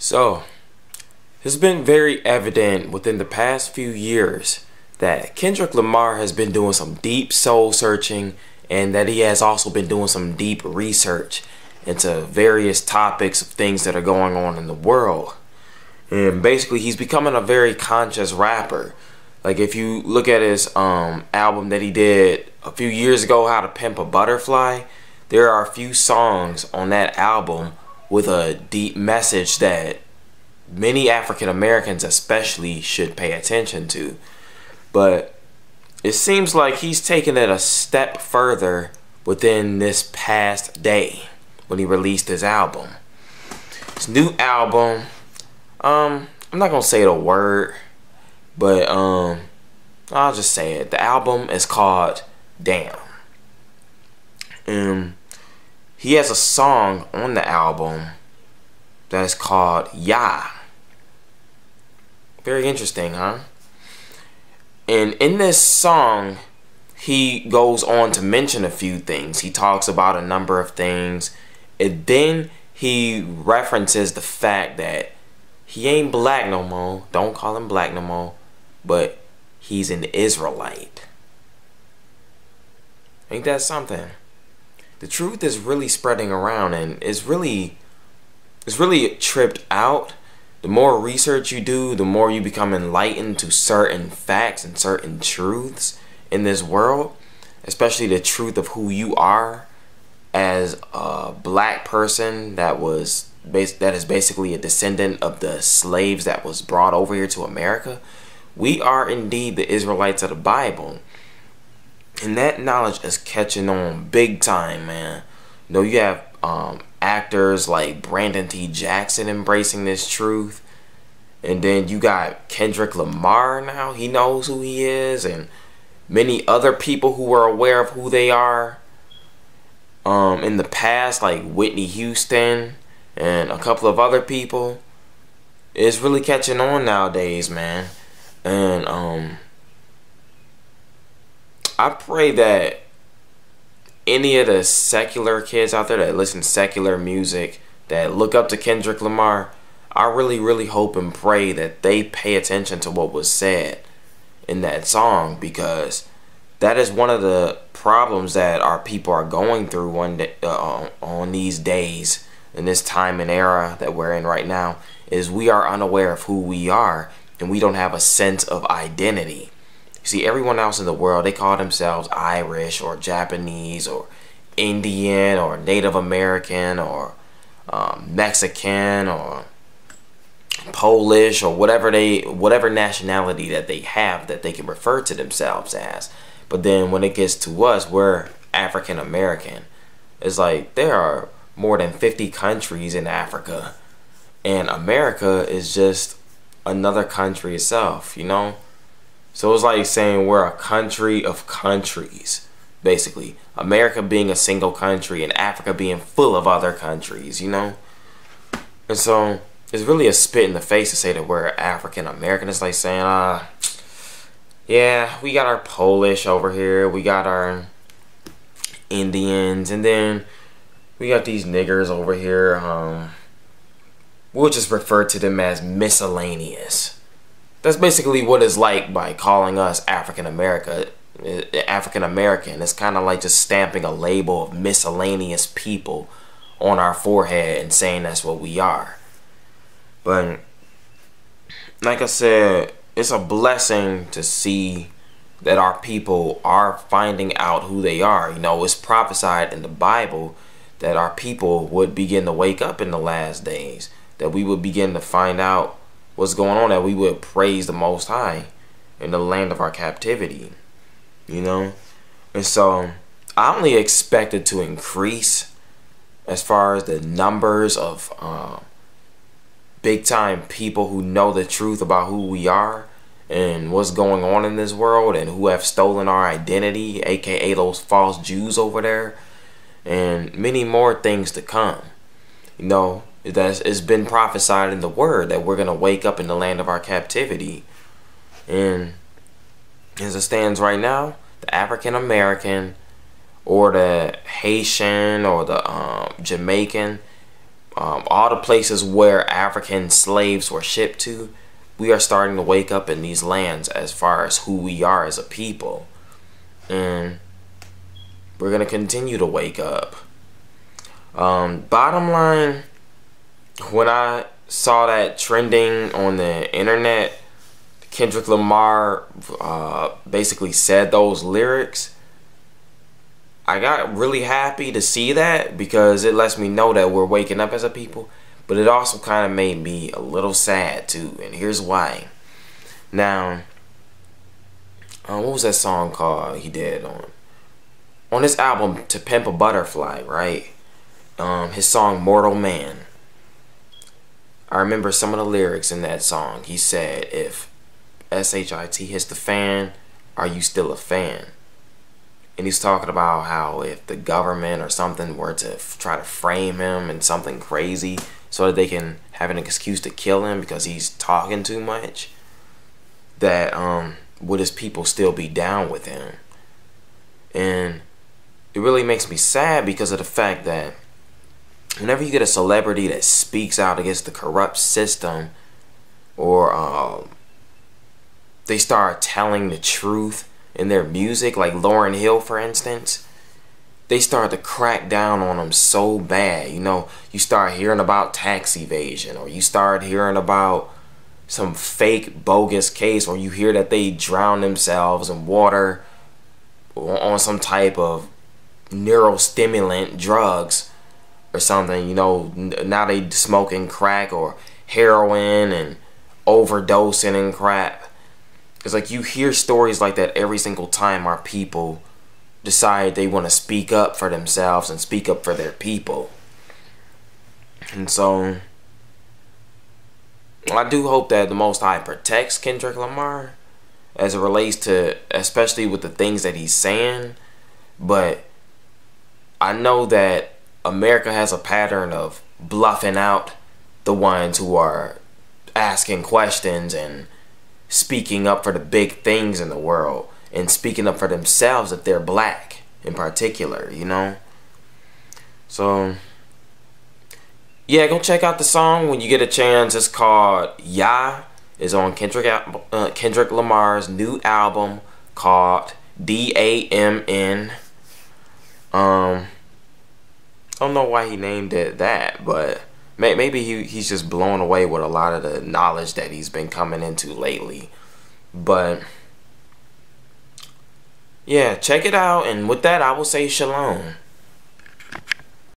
So, it's been very evident within the past few years that Kendrick Lamar has been doing some deep soul searching, and that he has also been doing some deep research into various topics of things that are going on in the world. And basically, he's becoming a very conscious rapper. Like, if you look at his album that he did a few years ago, How to Pimp a Butterfly, there are a few songs on that album with a deep message that many African Americans especially should pay attention to. But it seems like he's taken it a step further within this past day when he released his album. His new album, I'm not gonna say the word, but I'll just say it. The album is called Damn. He has a song on the album that is called YAH. Very interesting, huh? And in this song, he goes on to mention a few things. He talks about a number of things, and then he references the fact that he ain't black no more. Don't call him black no more, but he's an Israelite. Ain't that something? The truth is really spreading around, and it's really tripped out. The more research you do, the more you become enlightened to certain facts and certain truths in this world, especially the truth of who you are as a black person that is basically a descendant of the slaves that was brought over here to America. We are indeed the Israelites of the Bible. And that knowledge is catching on big time, man. You know, you have actors like Brandon T. Jackson embracing this truth. And then you got Kendrick Lamar now. He knows who he is. And many other people who are aware of who they are. In the past, like Whitney Houston and a couple of other people. It's really catching on nowadays, man. And I pray that any of the secular kids out there that listen to secular music, that look up to Kendrick Lamar, I really hope and pray that they pay attention to what was said in that song, because that is one of the problems that our people are going through on these days, in this time and era that we're in right now, is we are unaware of who we are, and we don't have a sense of identity. See, everyone else in the world, they call themselves Irish or Japanese or Indian or Native American or Mexican or Polish or whatever nationality that they have that they can refer to themselves as. But then when it gets to us, we're African American. It's like there are more than 50 countries in Africa, and America is just another country itself, you know? So it's like saying we're a country of countries, basically. America being a single country and Africa being full of other countries, you know? And so it's really a spit in the face to say that we're African American. It's like saying, yeah, we got our Polish over here, we got our Indians, and then we got these niggers over here. We'll just refer to them as miscellaneous. That's basically what it's like by calling us African American. It's kind of like just stamping a label of miscellaneous people on our forehead and saying that's what we are. But like I said, it's a blessing to see that our people are finding out who they are. You know, it's prophesied in the Bible that our people would begin to wake up in the last days, that we would begin to find out what's going on, that we would praise the Most High in the land of our captivity, you know? And so I only expect it to increase as far as the numbers of big time people who know the truth about who we are and what's going on in this world, and who have stolen our identity, aka those false Jews over there, and many more things to come. You know, it's been prophesied in the word that we're going to wake up in the land of our captivity. And as it stands right now, the African American or the Haitian or the Jamaican all the places where African slaves were shipped to, we are starting to wake up in these lands as far as who we are as a people. And we're going to continue to wake up. Bottom line, when I saw that trending on the internet, Kendrick Lamar basically said those lyrics, I got really happy to see that, because it lets me know that we're waking up as a people. But it also kind of made me a little sad too, and here's why. Now, what was that song called he did on his album To Pimp a Butterfly, right? His song Mortal Man. I remember some of the lyrics in that song. He said, if SHIT hits the fan, are you still a fan? And he's talking about how if the government or something were to try to frame him in something crazy so that they can have an excuse to kill him because he's talking too much, that would his people still be down with him? And it really makes me sad because of the fact that whenever you get a celebrity that speaks out against the corrupt system, or they start telling the truth in their music, like Lauryn Hill for instance, they start to crack down on them so bad. You know, you start hearing about tax evasion, or you start hearing about some fake bogus case, or you hear that they drown themselves in water on some type of neurostimulant drugs or something. You know, now they smoking crack or heroin and overdosing and crap. It's like you hear stories like that every single time our people decide they want to speak up for themselves and speak up for their people. And so I do hope that the Most High protects Kendrick Lamar as it relates to, especially with the things that he's saying. But I know that America has a pattern of bluffing out the ones who are asking questions and speaking up for the big things in the world, and speaking up for themselves if they're black in particular, you know. So yeah, go check out the song when you get a chance. It's called YAH. It's on Kendrick Lamar's new album called DAMN. I don't know why he named it that, but maybe he's just blown away with a lot of the knowledge that he's been coming into lately. But yeah, check it out, and with that I will say shalom.